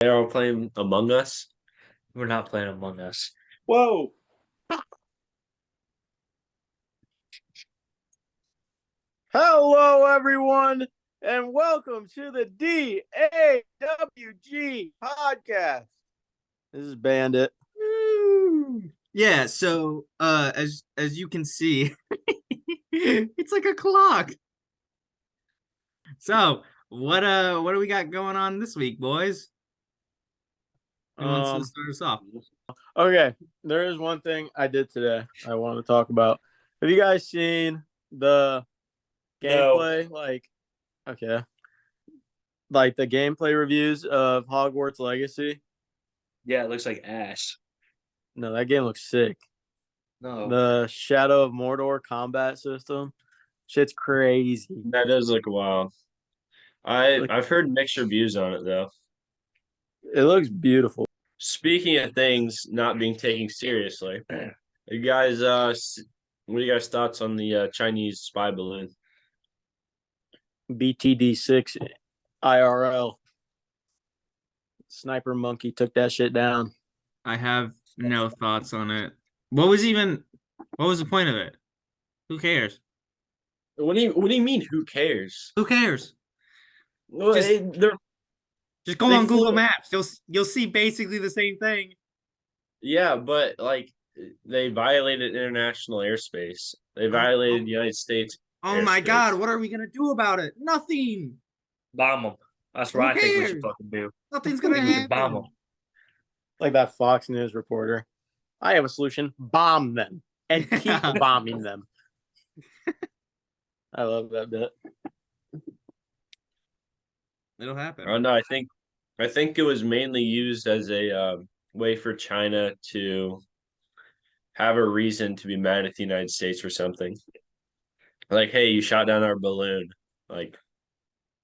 They're all playing Among Us. We're not playing Among Us. Whoa! Hello, everyone, and welcome to the DAWG podcast. This is Bandit. Yeah, so as you can see, it's like a clock. So what do we got going on this week, boys? Who wants to start us off? Okay, there is one thing I did today I want to talk about. Have you guys seen the gameplay? Like the gameplay reviews of Hogwarts Legacy? Yeah, it looks like ass. No, that game looks sick. No. The Shadow of Mordor combat system, shit's crazy. That does look wild. I've heard mixed reviews on it though. It looks beautiful. Speaking of things not being taken seriously, you guys, what are you guys' thoughts on the Chinese spy balloon? BTD6 IRL. Sniper Monkey took that shit down. I have no thoughts on it. What was the point of it? Who cares? What do you mean? Who cares? Who cares? Well, Just go they on Google flew- Maps. You'll see basically the same thing. Yeah, but like they violated international airspace. They violated the United States. Oh my airspace. God, what are we gonna do about it? Nothing. Bomb them. That's what I think we should fucking do. Nothing's gonna We need to bomb happen. them. Like that Fox News reporter. I have a solution. Bomb them. And keep bombing them. I love that bit. It'll happen. Oh no, I think it was mainly used as a way for China to have a reason to be mad at the United States or something. Like, hey, you shot down our balloon. Like,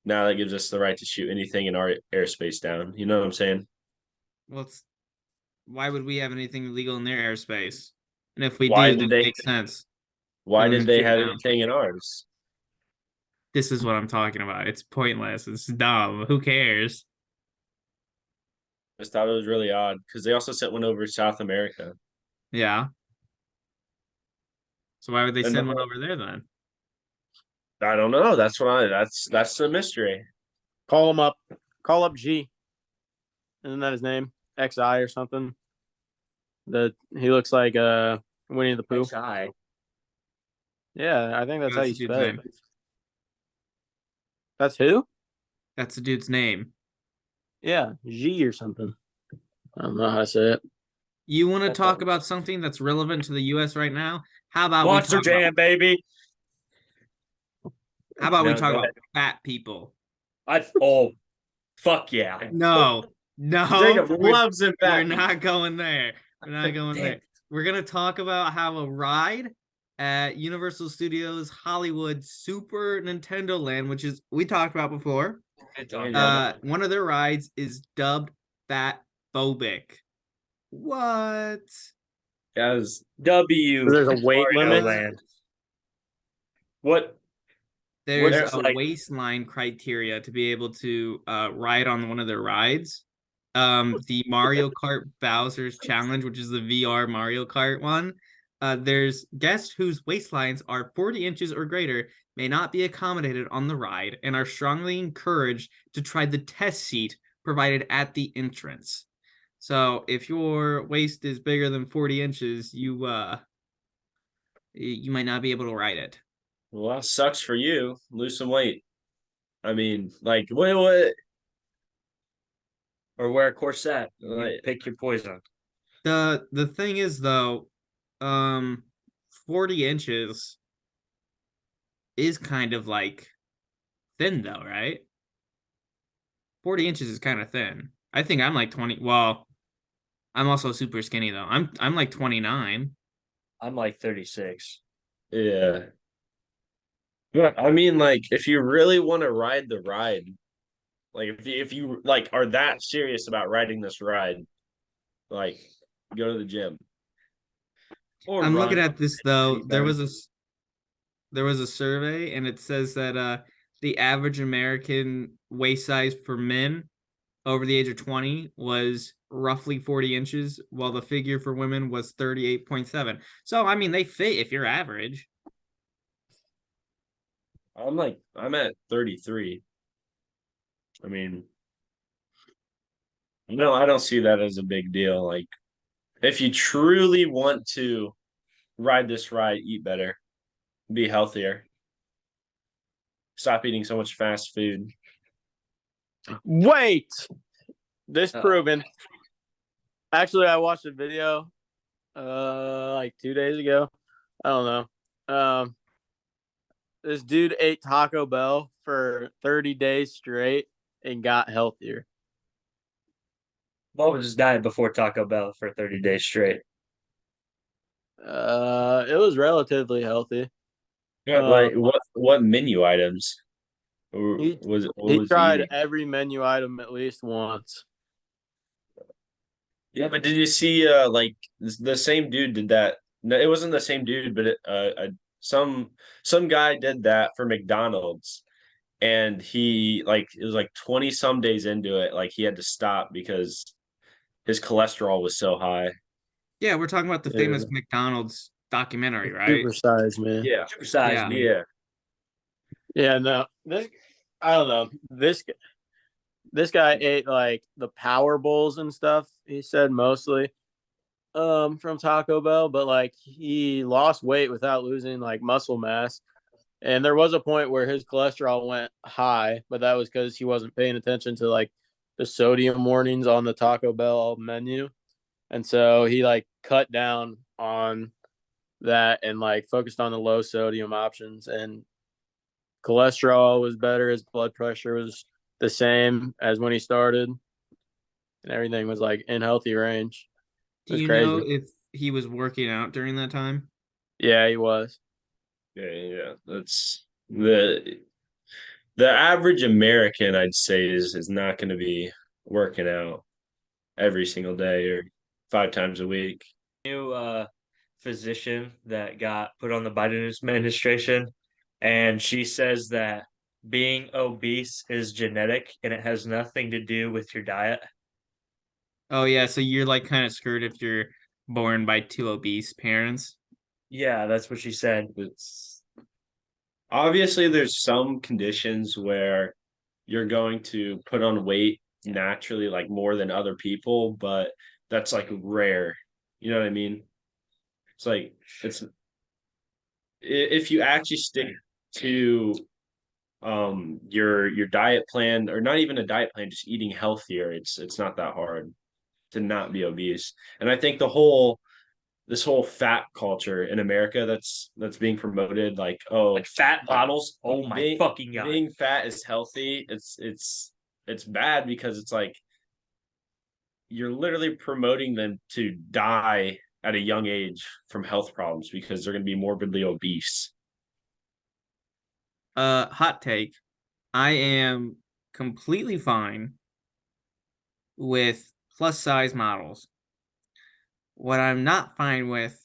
now that gives us the right to shoot anything in our airspace down. You know what I'm saying? Well, why would we have anything illegal in their airspace? And if we Why do, did that they- makes sense. Why Then did they shoot have down. anything in ours? This is what I'm talking about. It's pointless. It's dumb. Who cares? I just thought it was really odd because they also sent one over South America. Yeah. So why would they And send the- one over there then? I don't know. That's the mystery. Call him up. Call up G. Isn't that his name? XI or something? He looks like Winnie the Pooh. XI. Yeah, I think that's how you That's the spell dude's it. name. That's who? That's the dude's name. Yeah, G or something. I don't know how to say it. You want to That's talk all. about something that's relevant to the U.S. right now? How about Monster we talk Jam, baby. How about we No, talk go about ahead. fat people? Fuck yeah. No, Jacob we're loves it we're back. not going there. We're not going Damn. there. We're gonna talk about how a ride at Universal Studios Hollywood Super Nintendo Land, which is we talked about before. One of their rides is dubbed Fatphobic. What? Guys, W. There's a weight Mario limit? Land. what? There's There's a like- waistline criteria to be able to ride on one of their rides. The Mario Kart Bowser's Challenge, which is the VR Mario Kart one. There's guests whose waistlines are 40 inches or greater may not be accommodated on the ride and are strongly encouraged to try the test seat provided at the entrance. So if your waist is bigger than 40 inches, you might not be able to ride it. Well, that sucks for you. Lose some weight. I mean, like, what? Or wear a corset. Like, Pick your poison. The thing is though, 40 inches is kind of like thin though, right? 40 inches is kind of thin. I think I'm like 20. Well, I'm also super skinny though. I'm like 29. I'm like 36. yeah. But I mean, like, if you really want to ride the ride, like, if you like are that serious about riding this ride, like, go to the gym. Or I'm looking run. at this though. Any There was better. there was a survey and it says that the average American waist size for men over the age of 20 was roughly 40 inches, while the figure for women was 38.7. So, I mean, they fit if you're average. I'm at 33. I mean, no, I don't see that as a big deal. Like, if you truly want to ride this ride, eat better, be healthier, stop eating so much fast food. Wait, this Uh-oh. proven. Actually, I watched a video, like 2 days ago. I don't know. This dude ate Taco Bell for 30 days straight and got healthier. What was his diet before Taco Bell for 30 days straight? It was relatively healthy. Yeah, like what menu items? Or He was it? What he was he tried eating? every menu item at least once. Yeah, but did you see like the same dude did that? No, it wasn't the same dude, but some guy did that for McDonald's, and he like it was like 20 some days into it, like he had to stop because his cholesterol was so high. Yeah, we're talking about the Yeah. famous McDonald's documentary, right? Supersized, man. Yeah, Supersize Yeah. me. yeah. Yeah, no. I don't know. This guy ate like the power bowls and stuff, he said mostly from Taco Bell, but like he lost weight without losing like muscle mass. And there was a point where his cholesterol went high, but that was because he wasn't paying attention to like the sodium warnings on the Taco Bell menu. And so he like cut down on that and like focused on the low sodium options, and cholesterol was better, his blood pressure was the same as when he started, and everything was like in healthy range. It Do was you crazy. know if he was working out during that time? Yeah, he was. Yeah. That's the average American, I'd say, is not going to be working out every single day or 5 times a week. New physician that got put on the Biden administration, and she says that being obese is genetic and it has nothing to do with your diet. Oh yeah, so you're like kind of screwed if you're born by two obese parents. Yeah, that's what she said. It's obviously there's some conditions where you're going to put on weight naturally, like more than other people, but that's like rare. You know what I mean? It's like it's if you actually stick to your diet plan, or not even a diet plan, just eating healthier, it's not that hard to not be obese. And I think this whole fat culture in America that's being promoted, like, oh, Like fat bottles. Oh my being, fucking god. being fat is healthy. It's bad because it's like you're literally promoting them to die at a young age from health problems because they're going to be morbidly obese. Hot take. I am completely fine with plus size models. What I'm not fine with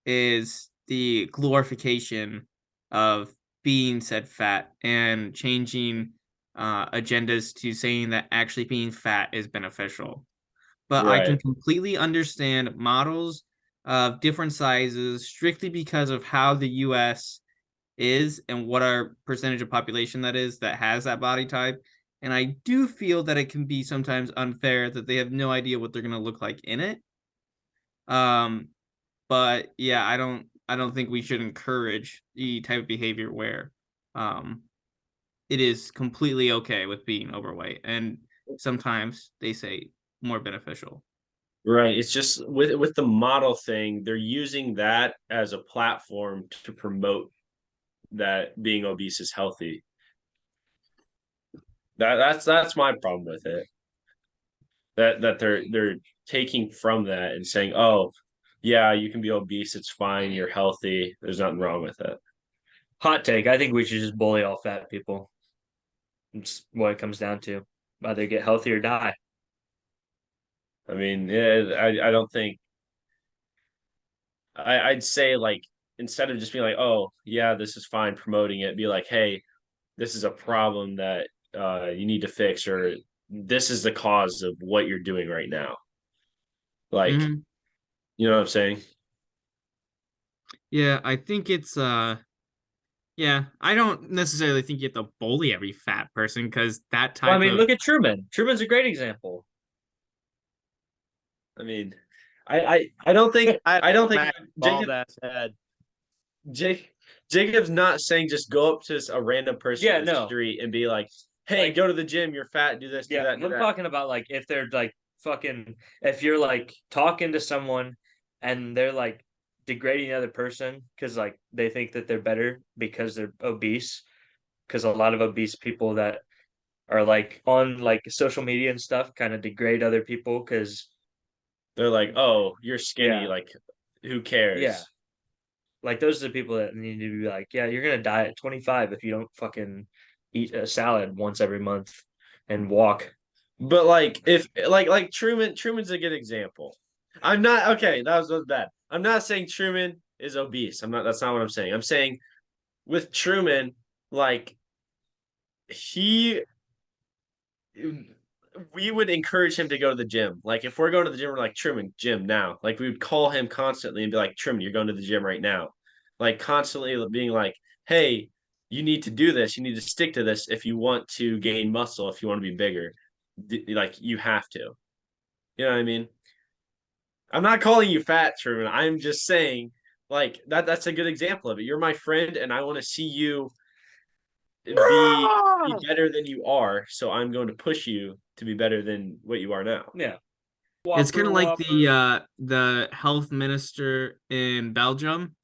is the glorification of being said fat and changing agendas to saying that actually being fat is beneficial. But I can Right. completely understand models of different sizes strictly because of how the US is and what our percentage of population that is that has that body type. And I do feel that it can be sometimes unfair that they have no idea what they're going to look like in it. But yeah, I don't think we should encourage the type of behavior where um it is completely okay with being overweight, and sometimes they say more beneficial. Right. It's just with the model thing, they're using that as a platform to promote that being obese is healthy. That's my problem with it. That they're taking from that and saying, "Oh, yeah, you can be obese, it's fine, you're healthy, there's nothing wrong with it." Hot take. I think we should just bully all fat people. It's what it comes down to. Either get healthy or die. I mean, yeah, I don't think I'd say, like, instead of just being like, "Oh, yeah, this is fine," promoting it, be like, "Hey, this is a problem that you need to fix, or this is the cause of what you're doing right now. Like, Mhm. you know what I'm saying? Yeah, I think it's yeah, I don't necessarily think you have to bully every fat person because that Well, I type mean, of look at Truman. Truman's a great example. I mean, I don't think I I don't think smacked bald Jacob ass head. Jake Jacob's not saying just go up to a random person Yeah, in the no. street and be like, "Hey, Like, go to the gym. You're fat. Do this. Do yeah, that. Do I'm that." talking about like if they're like fucking if you're like talking to someone and they're like degrading the other person because like they think that they're better because they're obese. Because a lot of obese people that are like on like social media and stuff kind of degrade other people because They're like, "Oh, you're skinny. yeah, Like, who yeah. cares?" Like those are the people that need to be like, yeah, you're gonna die at 25 if you don't fucking eat a salad once every month and walk. But like, if like Truman's a good example. I'm not okay. That was bad. I'm not saying Truman is obese. I'm not. That's not what I'm saying. I'm saying with Truman, like he we would encourage him to go to the gym. Like if we're going to the gym, we're like, Truman, gym now. Like we would call him constantly and be like, Truman, you're going to the gym right now. Like constantly being like, hey, you need to do this. You need to stick to this if you want to gain muscle, if you want to be bigger. Like you have to. You know what I mean? I'm not calling you fat, Truman. I'm just saying like that's a good example of it. You're my friend and I want to see you be better than you are, so I'm going to push you to be better than what you are now. Yeah. it's kind Whopper, of like Whopper. the health minister in Belgium,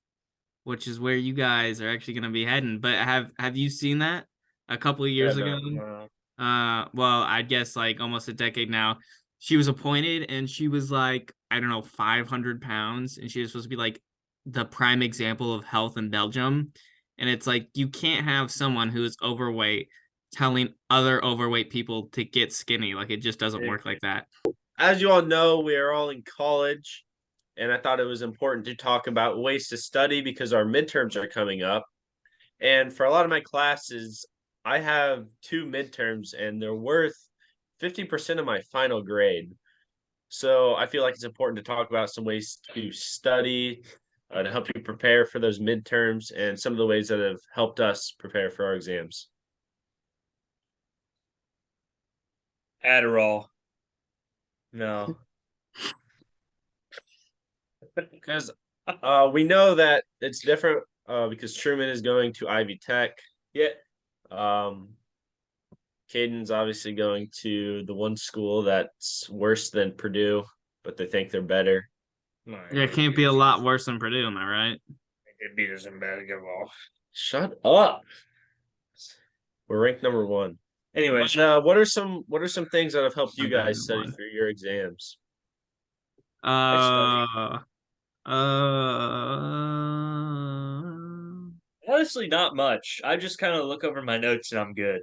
which is where you guys are actually going to be heading. But have you seen that a couple of Yeah, years ago? no. Well, I guess like almost a decade now. She was appointed and she was like, I don't know, 500 pounds, and she was supposed to be like the prime example of health in Belgium. And it's like you can't have someone who is overweight telling other overweight people to get skinny. Like it just doesn't work like that. As you all know, we are all in college, and I thought it was important to talk about ways to study because our midterms are coming up. And for a lot of my classes, I have two midterms, and they're worth 50% of my final grade. So I feel like it's important to talk about some ways to study to help you prepare for those midterms and some of the ways that have helped us prepare for our exams. Adderall. No. Because we know that it's different because Truman is going to Ivy Tech. Yeah. Um, Caedyn's obviously going to the one school that's worse than Purdue, but they think they're better. Yeah, it can't be a lot worse than Purdue, am I right? It beat us in basketball. Shut up. We're ranked number one. Anyways, What are some things that have helped you Okay, guys study one. for your exams? Uh, uh, honestly, not much. I just kind of look over my notes and I'm good.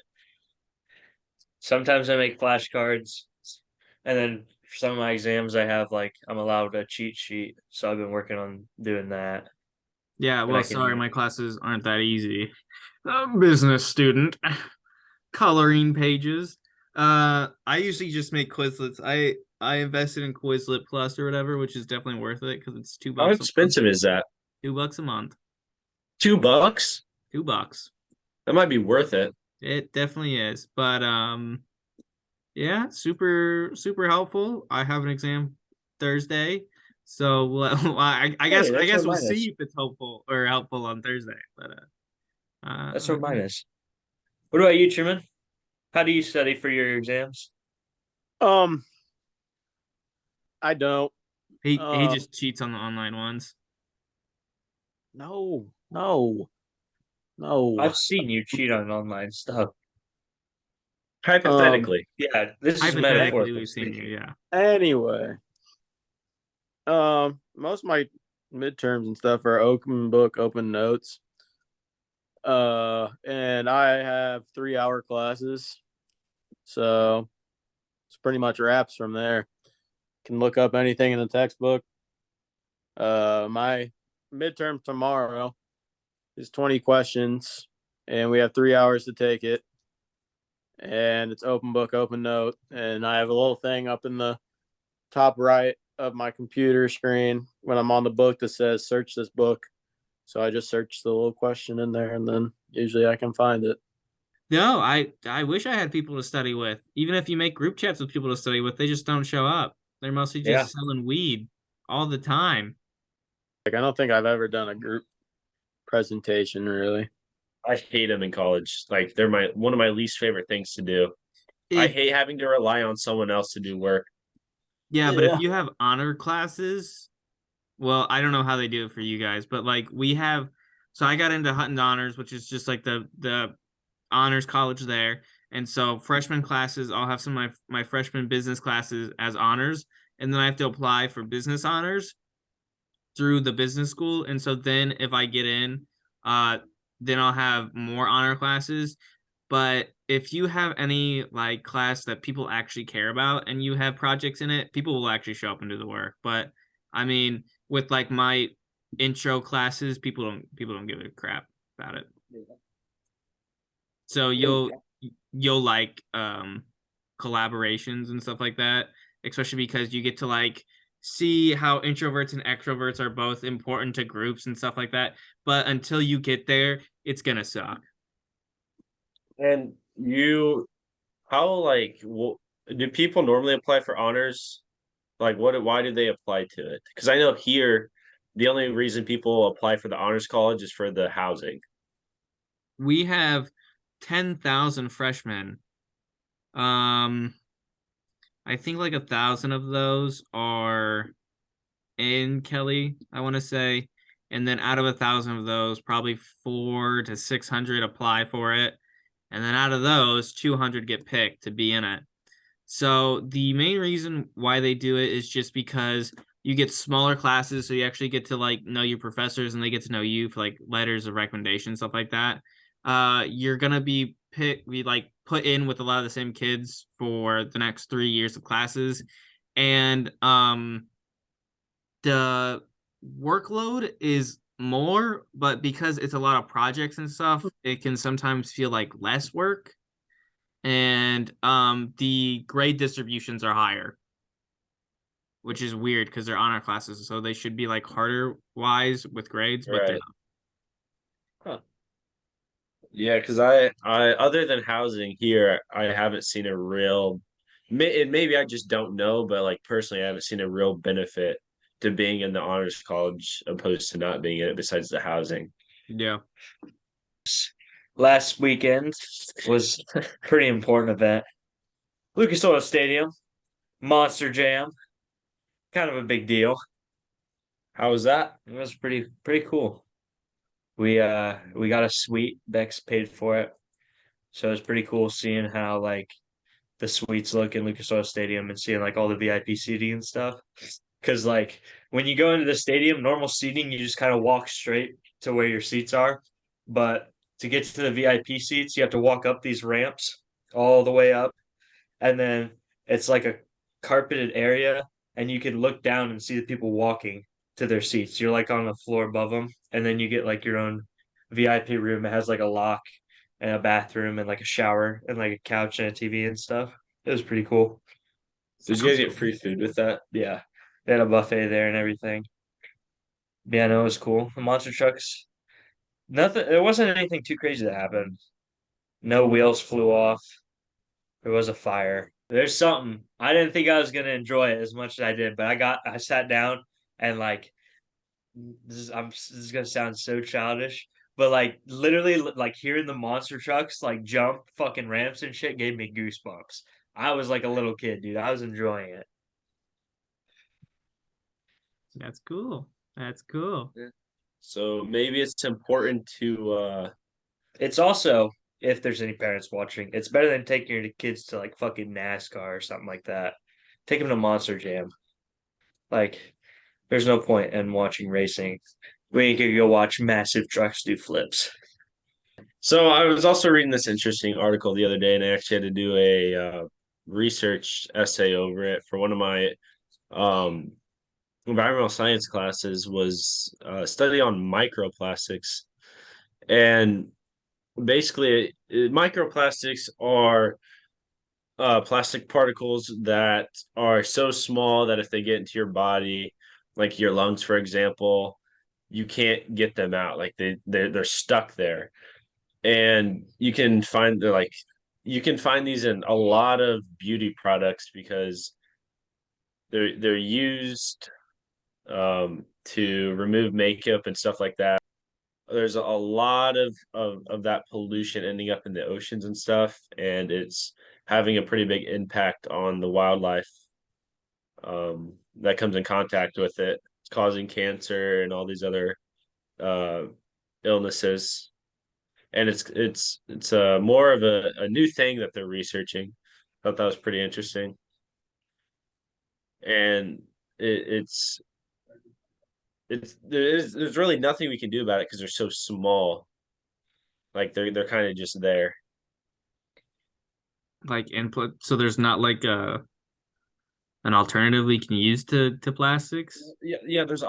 Sometimes I make flashcards, and then for some of my exams, I have like I'm allowed a cheat sheet, so I've been working on doing that. yeah, And I well, can sorry, my classes aren't that easy. Business student, coloring pages. I usually just make Quizlets. I invested in Quizlet Plus or whatever, which is definitely worth it because it's $2 How a month. expensive is that? $2 a month. $2? $2. That might be worth it. It definitely is. But yeah, super super helpful. I have an exam Thursday, so I guess Hey, I that's guess what we'll mine is. see if it's helpful on Thursday. But That's what mine is. What about you, Truman? How do you study for your exams? Um, I don't. he just cheats on the online ones. No, no, no. I've seen you cheat on online stuff. Hypothetically. Yeah, this is Hypothetically, metaphorical we've seen you. speaking. Yeah. Anyway, most of my midterms and stuff are open book, open notes. And I have 3-hour classes, so it's pretty much wraps from there. Can look up anything in the textbook. My midterm tomorrow is 20 questions, and we have 3 hours to take it. and it's open book, open note. And I have a little thing up in the top right of my computer screen when I'm on the book that says search this book. So I just search the little question in there, and then usually I can find it. No, I wish I had people to study with. Even if you make group chats with people to study with, they just don't show up. They're mostly just selling weed all the time. Like, I don't think I've ever done a group presentation, really. I hate them in college. Like they're one of my least favorite things to do. I hate having to rely on someone else to do work. Yeah, but if you have honor classes, well, I don't know how they do it for you guys, but like we have, so I got into Hutton Honors, which is just like the honors college there. And so freshman classes, I'll have some of my freshman business classes as honors, and then I have to apply for business honors through the business school. And so then if I get in, then I'll have more honor classes. But if you have any like class that people actually care about and you have projects in it, people will actually show up and do the work. But I mean, with like my intro classes, people don't give a crap about it. So you'll like collaborations and stuff like that, especially because you get to like see how introverts and extroverts are both important to groups and stuff like that. But until you get there, it's gonna suck. And do people normally apply for honors? Like, why do they apply to it? Because I know here, the only reason people apply for the honors college is for the housing. We have 10,000 freshmen. I think like 1,000 of those are in Kelly, I want to say. And then out of 1,000 of those, probably 400 to 600 apply for it. And then out of those, 200 get picked to be in it. So the main reason why they do it is just because you get smaller classes, so you actually get to like know your professors and they get to know you for like letters of recommendation, stuff like that. You're gonna be put in with a lot of the same kids for the next 3 years of classes, and the workload is more, but because it's a lot of projects and stuff, it can sometimes feel like less work. And the grade distributions are higher, which is weird because they're honor classes, so they should be like harder wise with grades, but they're not. Huh. Yeah, because I other than housing here, I haven't seen a real. Maybe I just don't know, but like personally, I haven't seen a real benefit to being in the honors college opposed to not being in it. Besides the housing. Yeah. Last weekend was a pretty important event. Lucas Oil Stadium, Monster Jam, kind of a big deal. How was that? It was pretty cool. We got a suite. Bex paid for it, so it was pretty cool seeing how like the suites look in Lucas Oil Stadium and seeing like all the VIP seating and stuff. Because like when you go into the stadium, normal seating, you just kind of walk straight to where your seats are, but to get to the VIP seats, you have to walk up these ramps all the way up, and then it's like a carpeted area, and you can look down and see the people walking to their seats. You're like on the floor above them, and then you get like your own VIP room. It has like a lock and a bathroom and like a shower and like a couch and a TV and stuff. It was pretty cool. Did you guys get free food with that? Yeah, they had a buffet there and everything. Yeah, no, it was cool. The monster trucks, nothing. There wasn't anything too crazy that happened. No wheels flew off. There was a fire. There's something. I didn't think I was gonna enjoy it as much as I did, but I sat down and like this is gonna sound so childish, but like literally like hearing the monster trucks like jump fucking ramps and shit gave me goosebumps. I was like a little kid, dude. I was enjoying it. That's cool. That's cool. Yeah. So maybe it's important to It's also, if there's any parents watching, it's better than taking your kids to like fucking NASCAR or something like that. Take them to Monster Jam. Like, there's no point in watching racing. We could go watch massive trucks do flips. So I was also reading this interesting article the other day, and I actually had to do a research essay over it for one of my um, environmental science classes. Was a study on microplastics, and basically microplastics are plastic particles that are so small that if they get into your body, like your lungs, for example, you can't get them out. Like they're stuck there. And you can find these in a lot of beauty products because they're used to remove makeup and stuff like that. There's a lot of that pollution ending up in the oceans and stuff, and it's having a pretty big impact on the wildlife that comes in contact with it. It's causing cancer and all these other uh, illnesses. And it's more of a new thing that they're researching. Thought that was pretty interesting. And there's really nothing we can do about it because they're so small. Like they're kind of just there. Like input, so there's not like an alternative we can use to plastics. Yeah. There's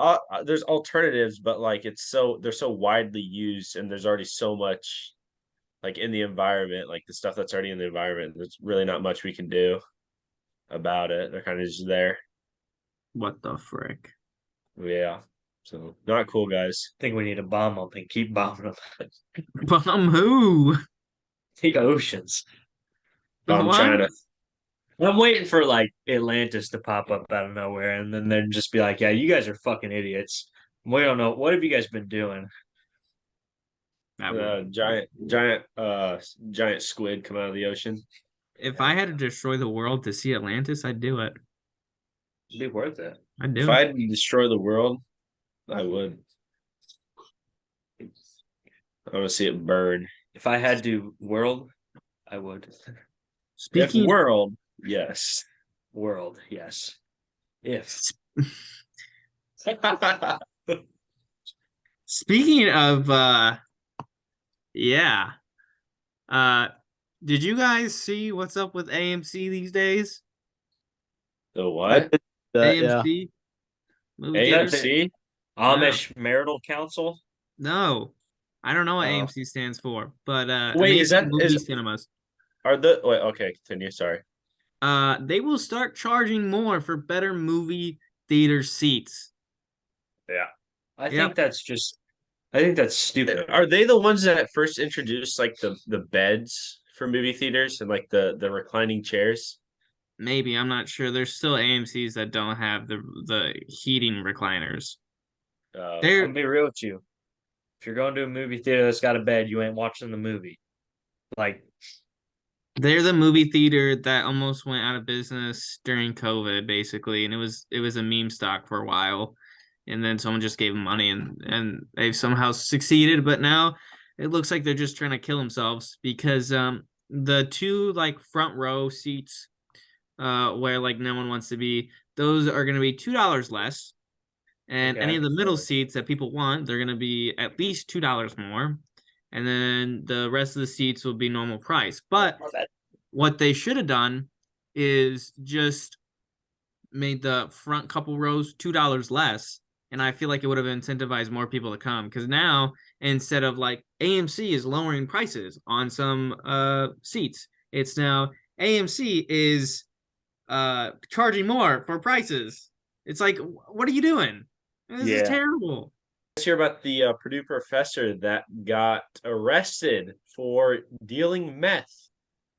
alternatives, but like they're so widely used, and there's already so much like in the environment, like the stuff that's already in the environment. There's really not much we can do about it. They're kind of just there. What the frick? Yeah. So not cool, guys. I think we need to bomb them and keep bombing them. Bomb who? The oceans. Bomb What? China. I'm waiting for like Atlantis to pop up out of nowhere, and then they'd just be like, "Yeah, you guys are fucking idiots. We don't know what have you guys been doing." That would, Giant squid come out of the ocean. if I had to destroy the world to see Atlantis, I'd do it. It'd be worth it. I'd do If it. I had to destroy the world, I would. I want to see it burn. If I had to world, I would. Speaking If world, yes. World, yes. If speaking of yeah. Did you guys see what's up with AMC these days? The what? Yeah. AMC? Movie theaters? AMC? Amish Marital Council. No. I don't know what Oh. AMC stands for, but Wait, is Amazing that- Movie is- Cinemas. Wait, okay, continue. Sorry. They will start charging more for better movie theater seats. Yeah. I Yep. think that's stupid. Are they the ones that first introduced like the beds for movie theaters and like the reclining chairs? Maybe, I'm not sure. There's still AMCs that don't have the heating recliners. I'm They're gonna be real with you. If you're going to a movie theater that's got a bed, you ain't watching the movie. Like, they're the movie theater that almost went out of business during COVID, basically, and it was a meme stock for a while, and then someone just gave them money, and they've somehow succeeded. But now it looks like they're just trying to kill themselves because the two like front row seats, where like no one wants to be, those are going to be $2 less, and Okay. any of the middle seats that people want, they're going to be at least $2 more. And then the rest of the seats will be normal price. But what they should have done is just made the front couple rows $2 less. And I feel like it would have incentivized more people to come. Because now, instead of like AMC is lowering prices on some seats, it's now AMC is charging more for prices. It's like, what are you doing? This Yeah. is terrible. Let's hear about the Purdue professor that got arrested for dealing meth.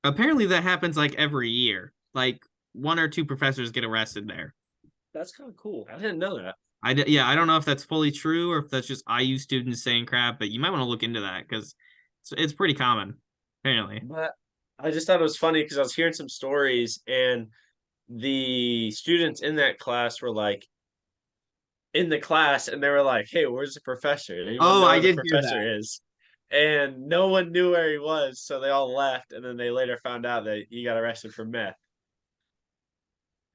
Apparently that happens like every year. Like 1 or 2 professors get arrested there. that's kind of cool. I didn't know that. I don't know if that's fully true or if that's just IU students saying crap, but you might want to look into that because it's pretty common, apparently. But I just thought it was funny because I was hearing some stories and the students in that class were like in the class and they were like, "Hey, where's the professor?" Anyone Oh, know I where the did hear professor that. is. And no one knew where he was, so they all left. And then they later found out that he got arrested for meth,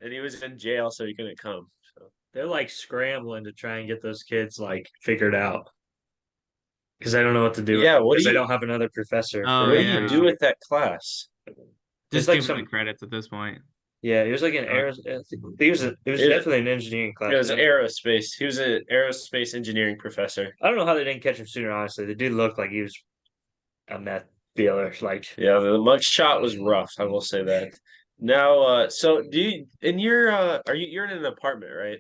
and he was in jail, so he couldn't come. So They're like scrambling to try and get those kids like figured out because they don't know what to do. Yeah, what do they you- don't have another professor. Oh, what do yeah. you do with that class? Just like give them some- the credits at this point. Yeah, it was like an aerospace. It was definitely an engineering class. It was aerospace. He was an aerospace engineering professor. I don't know how they didn't catch him sooner. Honestly, the dude looked like he was a meth dealer. Like, Yeah, the mug shot was rough. I will say that. Now, so do you in your are you're in an apartment, right?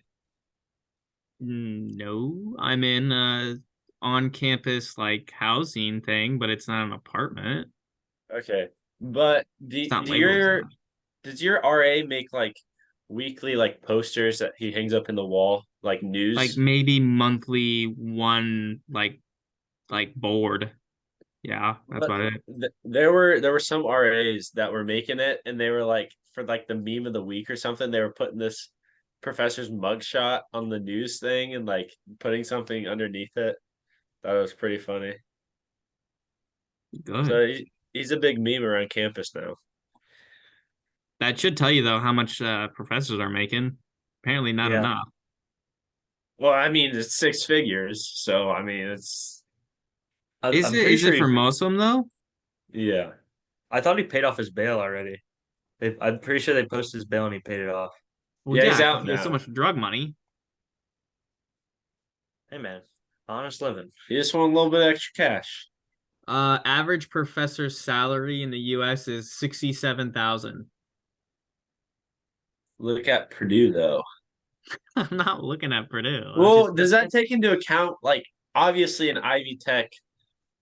No, I'm in on campus like housing thing, but it's not an apartment. Okay, but It's not do labeled as your that. does your RA make like weekly like posters that he hangs up in the wall, like Like news? maybe monthly one like board. Yeah, that's But about it. there were some RAs that were making it, and they were like for like the meme of the week or something. They were putting this professor's mugshot on the news thing and like putting something underneath it. That was pretty funny. Good. So he's a big meme around campus now. That should tell you though how much professors are making. Apparently not yeah, enough. Well, I mean, it's six figures, so I mean, it's Is I'm it pretty is sure it for most of them though? yeah. I thought he paid off his bail already. I'm pretty sure they posted his bail and he paid it off. Well, Yeah, he's yeah, because out he has so now. much drug money. Hey man, honest living. He just want a little bit of extra cash. Average professor salary in the US is 67,000. Look at Purdue though. I'm not looking at Purdue. I'm Well, just does that take into account like obviously an Ivy Tech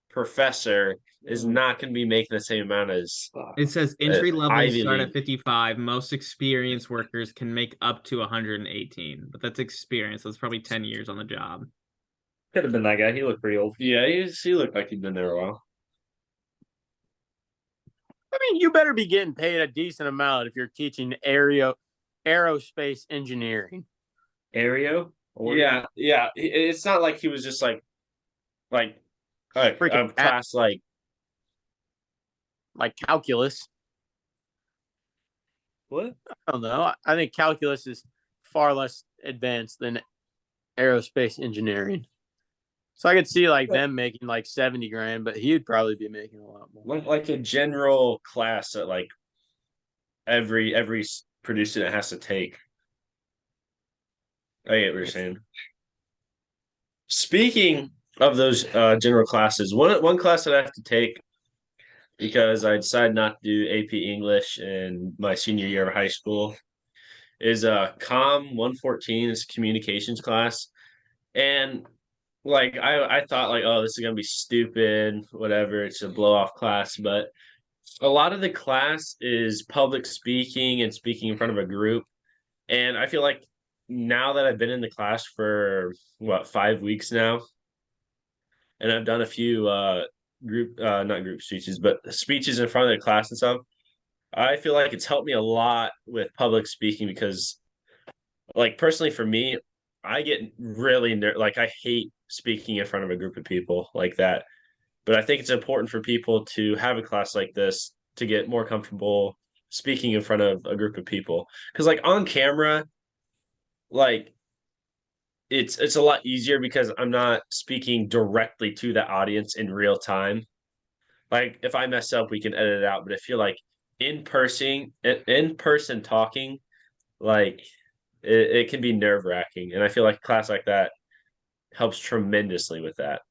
professor is not going to be making the same amount as it says entry levels Ivy start at League. 55. Most experienced workers can make up to 118, but that's experience. That's probably 10 years on the job. Could have been that guy. He looked pretty old. Yeah, he looked like he'd been there a while. I mean, you better be getting paid a decent amount if you're teaching aerospace engineering. Aereo? Yeah, yeah. It's not like he was just like Freaking a class like calculus. What? I don't know. I think calculus is far less advanced than aerospace engineering. So I could see like them making like 70 grand, but he would probably be making a lot more. like a general class that like every Purdue student has to take. I get what you're saying. Speaking of those general classes, one class that I have to take because I decided not to do AP English in my senior year of high school is Com 114 is communications class. And like I thought like, oh, this is gonna be stupid, whatever, it's a blow off class, but a lot of the class is public speaking and speaking in front of a group. And I feel like now that I've been in the class for what 5 weeks now, and I've done a few group not group speeches, but speeches in front of the class and stuff, I feel like it's helped me a lot with public speaking because like personally for me, I get really like I hate speaking in front of a group of people like that. But I think it's important for people to have a class like this to get more comfortable speaking in front of a group of people. Because like on camera, like it's a lot easier because I'm not speaking directly to the audience in real time. Like if I mess up, we can edit it out. But if you're like in person talking, like it can be nerve wracking. And I feel like a class like that helps tremendously with that.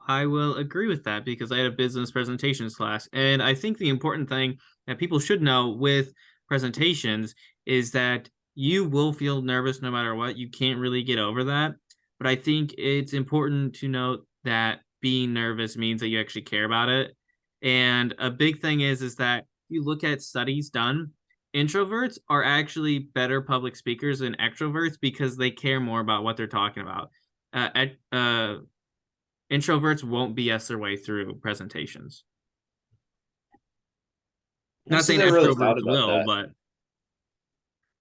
I will agree with that because I had a business presentations class. And I think the important thing that people should know with presentations is that you will feel nervous no matter what. You can't really get over that. But I think it's important to note that being nervous means that you actually care about it. And a big thing is that if you look at studies done, introverts are actually better public speakers than extroverts because they care more about what they're talking about. Introverts won't BS their way through presentations. Not saying Never really thought extroverts about will, that. but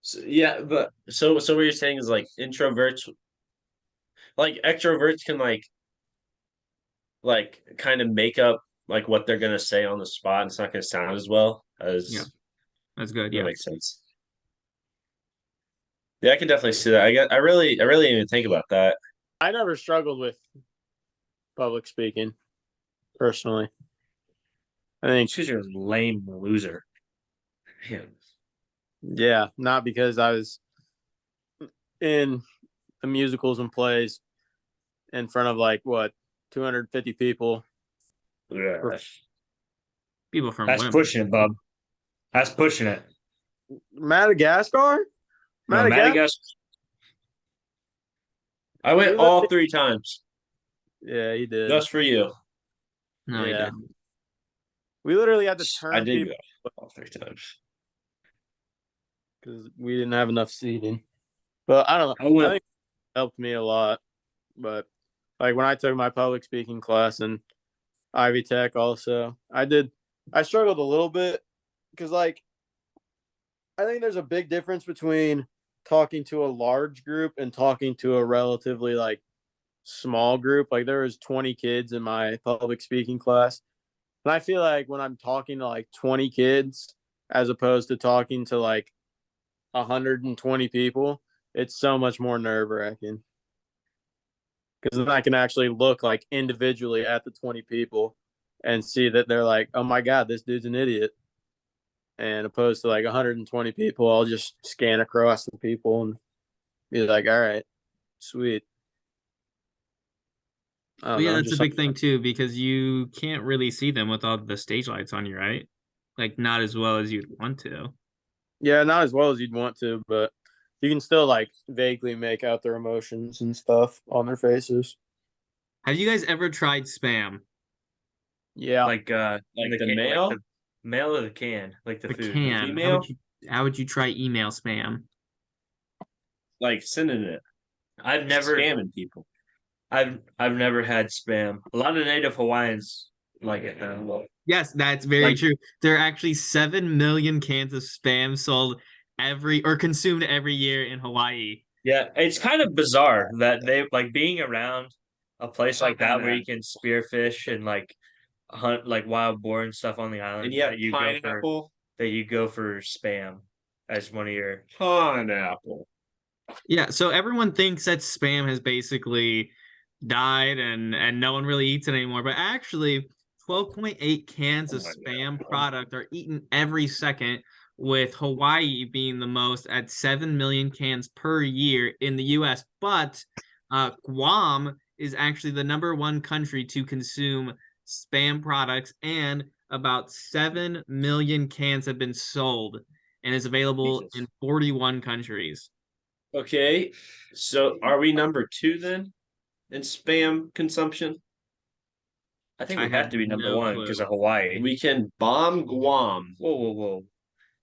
So, yeah, but so what you're saying is like introverts, like extroverts can like kind of make up like what they're gonna say on the spot. It's not gonna sound as well yeah, as that's good. that Yeah. makes sense. Yeah, I can definitely see that. I really didn't even think about that. I never struggled with public speaking personally. I think, Because you're a lame loser. yeah, not because I was in the musicals and plays in front of like what 250 people. Yeah. People from That's women. pushing it, bub. That's pushing it. Madagascar? No, Madagascar. I went all 3 times Yeah, he did. just for you. No, he Yeah. didn't. We literally had to I turn did people go all 3 times. because we didn't have enough seating. But I don't know. I think it helped me a lot. But like when I took my public speaking class in Ivy Tech also, I struggled a little bit because like I think there's a big difference between talking to a large group and talking to a relatively like small group. Like there was 20 kids in my public speaking class. And I feel like when I'm talking to like 20 kids as opposed to talking to like 120 people, it's so much more nerve-wracking. Because then I can actually look like individually at the 20 people and see that they're like, oh my God, this dude's an idiot. And opposed to like 120 people, I'll just scan across the people and be like, all right, sweet. Yeah, that's a big thing too, because you can't really see them with all the stage lights on you, right? Like not as well as you'd want to. Yeah, not as well as you'd want to, but you can still like vaguely make out their emotions and stuff on their faces. Have you guys ever tried spam? Yeah. Like the mail? Like the mail or the can? Like the food. Can. Email? How would you try email spam? Like sending it. I've never scamming people. I've never had spam. A lot of native Hawaiians like it now. Yes, that's very true. There are actually 7 million cans of spam sold consumed every year in Hawaii. Yeah, it's kind of bizarre that they like being around a place like that where you can spearfish and like hunt like wild boar and stuff on the island. And yeah, that you go for spam as one of your pineapple. Yeah, so everyone thinks that spam has basically died and no one really eats it anymore, but actually 12.8 cans of spam product are eaten every second, with Hawaii being the most at 7 million cans per year in the US. But Guam is actually the #1 country to consume spam products, and about 7 million cans have been sold and is available in 41 countries. Okay, so are we #2 then in spam consumption? I think we have to be #1 because of Hawaii. We can bomb Guam. Whoa.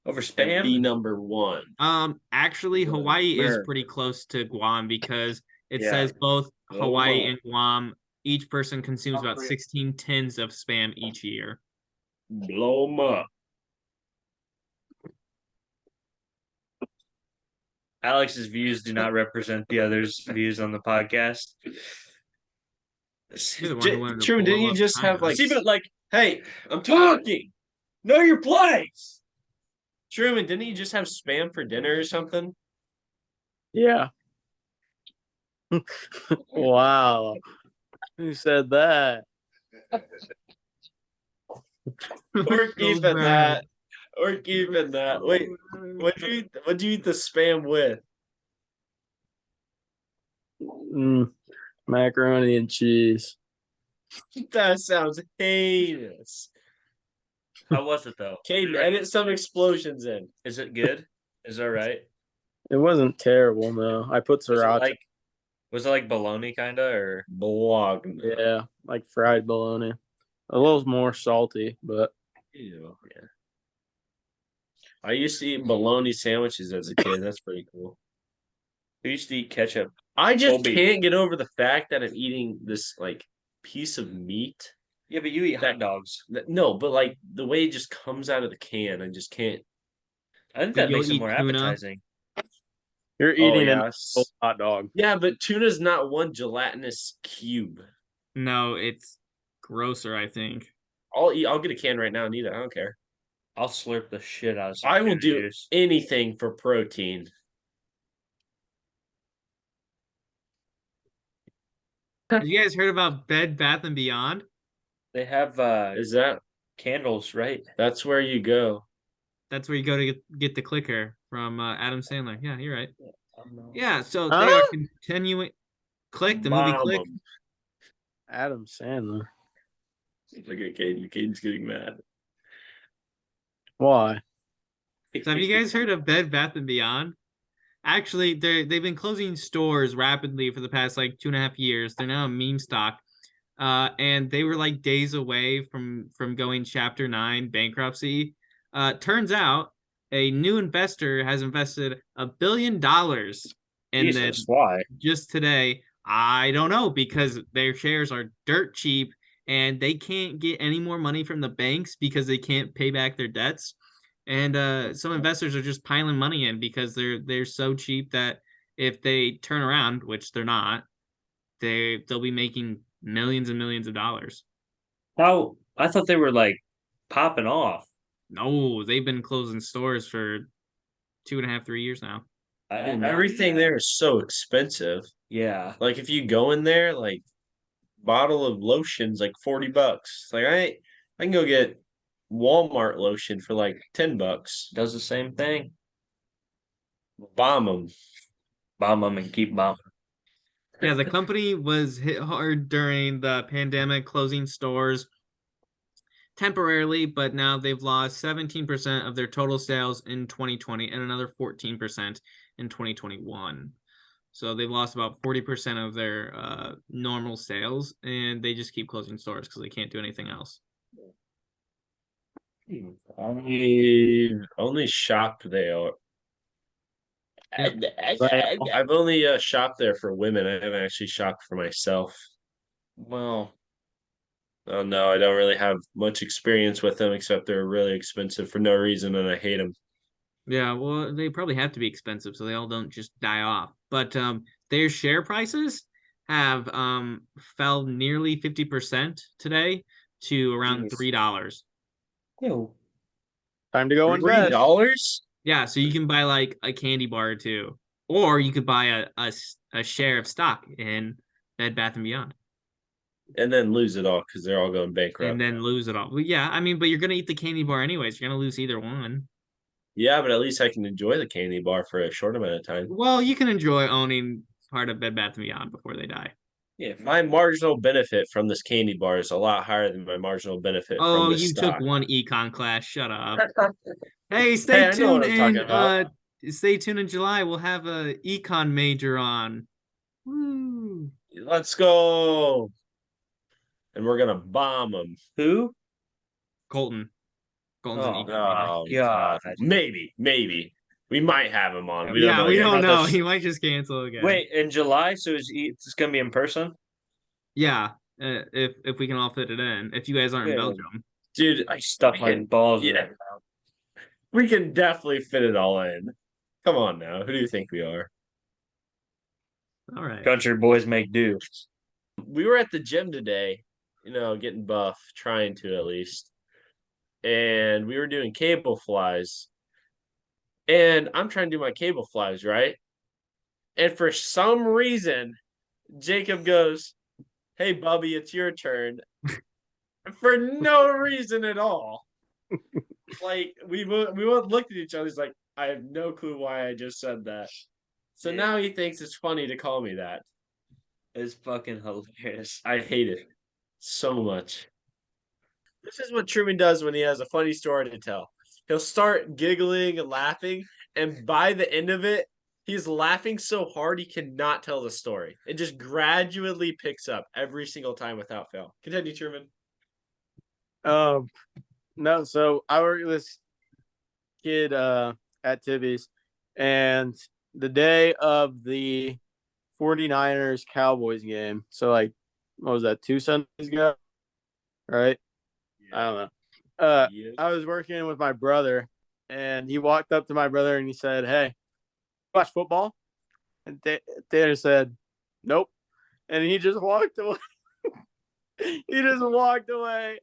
Over spam? And be #1. Actually, Hawaii is pretty close to Guam because it says both Hawaii and Guam, each person consumes about 16 tins of spam each year. Blow them up. Alex's views do not represent the others' views on the podcast. Truman, didn't you just have like... See, but like, hey, I'm talking. Know your place. Truman, didn't you just have spam for dinner or something? Yeah. Wow. Who said that? We're keeping that. We're keeping that. Wait, what'd you eat the spam with? Macaroni and cheese. That sounds heinous. How was it though? Caedyn, edit some explosions in. Is it good? Is that right? It wasn't terrible, no. I put sriracha. Was it like bologna kinda or bologna? Yeah, like fried bologna. A little more salty, but ew, yeah. I used to eat bologna sandwiches as a kid. That's pretty cool. I used to eat ketchup. I just can't get over the fact that I'm eating this like piece of meat. Yeah, but you eat hot dogs. No, but like the way it just comes out of the can, I just can't. I think that makes it more appetizing. You're eating a hot dog. Yeah, but tuna's not one gelatinous cube. No, it's grosser, I think. I'll get a can right now and eat it. I don't care. I'll slurp the shit out of some I will do anything for protein. Have you guys heard about Bed Bath & Beyond? They have is that candles, right? That's where you go. That's where you go to get the clicker from Adam Sandler. Yeah, you're right. Yeah, so they are continuing. Click the movie Click. Adam Sandler. Look at Caden. Caden's getting mad. Why? So have you guys heard of Bed Bath & Beyond? Actually, they've been closing stores rapidly for the past like 2.5 years. They're now a meme stock. And they were like days away from going Chapter 9 bankruptcy. Turns out a new investor has invested $1 billion in them why? just today. I don't know, because their shares are dirt cheap and they can't get any more money from the banks because they can't pay back their debts. And some investors are just piling money in because they're so cheap that if they turn around, which they're not, they'll be making millions and millions of dollars. How? I thought they were like popping off. No, they've been closing stores for 2.5, 3 years now. Everything there is so expensive. Yeah. Like if you go in there, like bottle of lotion's like $40. Like I can go get Walmart lotion for like $10. Does the same thing. Bomb them. Bomb them and keep bombing. Yeah, the company was hit hard during the pandemic, closing stores temporarily, but now they've lost 17% of their total sales in 2020 and another 14% in 2021. So they've lost about 40% of their normal sales, and they just keep closing stores because they can't do anything else. Only shopped there. Yep. I've only shopped there for women. I haven't actually shopped for myself. Well, Oh no, I don't really have much experience with them except they're really expensive for no reason and I hate them. Yeah, well, they probably have to be expensive so they all don't just die off. But their share prices have fell nearly 50% today to around $3. ew. Time to go invest. $3? Yeah, so you can buy like a candy bar or two, or you could buy a share of stock in Bed Bath & Beyond. And then lose it all because they're all going bankrupt. And then lose it all. Well, yeah, I mean, but you're going to eat the candy bar anyways. You're going to lose either one. Yeah, but at least I can enjoy the candy bar for a short amount of time. Well, you can enjoy owning part of Bed Bath & Beyond before they die. Yeah, my marginal benefit from this candy bar is a lot higher than my marginal benefit Oh, from this you stock. took one econ class. Shut up. Hey, Hey, stay I know what tuned I'm talking about. stay tuned in July. We'll have a econ major on. Woo. Let's go. And we're gonna bomb them. Who? Colton's an Oh, econ major. Oh God. Maybe. We might have him on. We Yeah, don't know we yet. don't know. He might just cancel again. Wait, in July? So it's gonna be in person? Yeah, if we can all fit it in. If you guys aren't in Yeah. Belgium. Dude, I stuff my balls in yeah. it. We can definitely fit it all in. Come on now. Who do you think we are? All right. Country boys make do. We were at the gym today, getting buff, trying to at least. And we were doing cable flies. And I'm trying to do my cable flies, right? And for some reason, Jacob goes, "Hey, Bubby, it's your turn." For no reason at all. Like, we both looked at each other. He's like, I have no clue why I just said that. So now he thinks it's funny to call me that. It's fucking hilarious. I hate it so much. This is what Truman does when he has a funny story to tell. He'll start giggling and laughing, and by the end of it, he's laughing so hard he cannot tell the story. It just gradually picks up every single time without fail. Continue, Truman. No, so I work with this kid at Tibby's, and the day of the 49ers Cowboys game, so like, what was that, 2 Sundays ago? Right? Yeah. I don't know. I was working with my brother, and he walked up to my brother and he said, "Hey, watch football?" And Tanner said, "Nope." And he just walked away. He just walked away.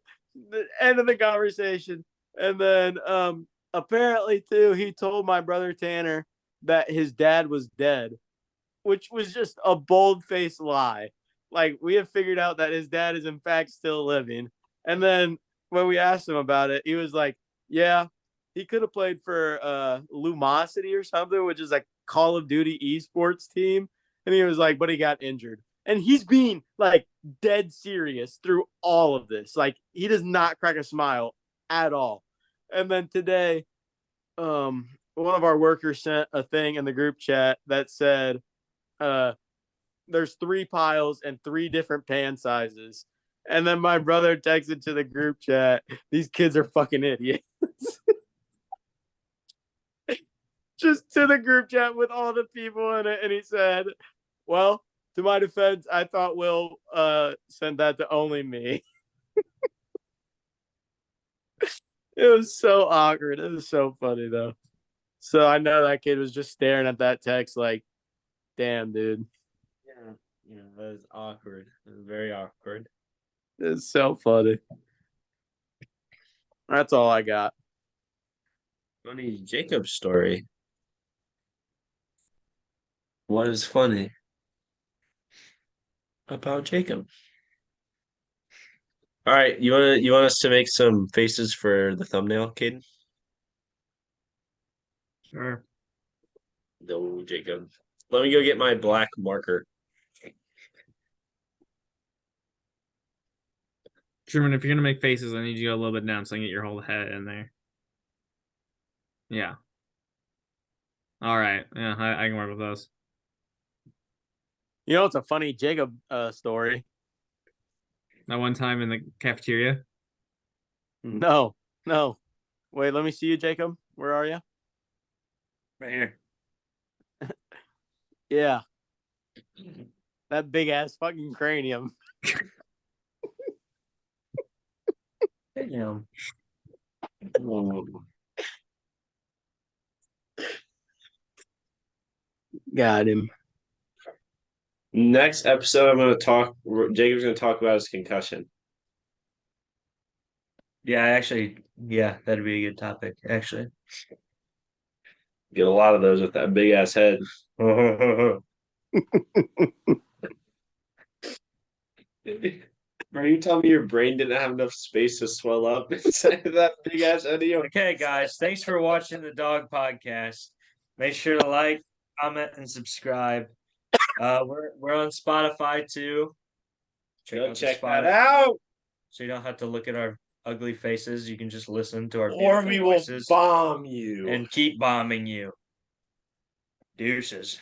The end of the conversation. And then apparently too, he told my brother Tanner that his dad was dead, which was just a bold-faced lie. Like, we have figured out that his dad is in fact still living. And then when we asked him about it, he was like, yeah, he could have played for Lumosity or something, which is like Call of Duty esports team. And he was like, but he got injured. And he's being like dead serious through all of this. Like he does not crack a smile at all. And then today, one of our workers sent a thing in the group chat that said, there's 3 piles and 3 different pan sizes. And then my brother texted to the group chat, these kids are fucking idiots. Just to the group chat with all the people in it. And he said, well, to my defense, I thought Will send that to only me. It was so awkward. It was so funny, though. So I know that kid was just staring at that text like, damn, dude. Yeah, that was awkward. It was very awkward. It's so funny. That's all I got. Funny Jacob's story. What is funny about Jacob? All right, you want us to make some faces for the thumbnail, Caedyn? Sure. No, Jacob. Let me go get my black marker. Truman, if you're gonna make faces, I need you to go a little bit down so I can get your whole head in there. Yeah. All right. Yeah, I can work with those. You know, it's a funny Jacob story. That one time in the cafeteria. No. Wait, let me see you, Jacob. Where are you? Right here. Yeah. That big ass fucking cranium. Damn. Got him. Next episode, Jacob's going to talk about his concussion. Yeah, that'd be a good topic, actually. Get a lot of those with that big ass head. Bro, you tell me your brain didn't have enough space to swell up inside of that big ass head of yours? Okay, guys, thanks for watching the Dawg Podcast. Make sure to like, comment, and subscribe. We're on Spotify too. Go check Spotify, that out. so you don't have to look at our ugly faces. You can just listen to our Or beautiful we will voices bomb you. and keep bombing you. Deuces.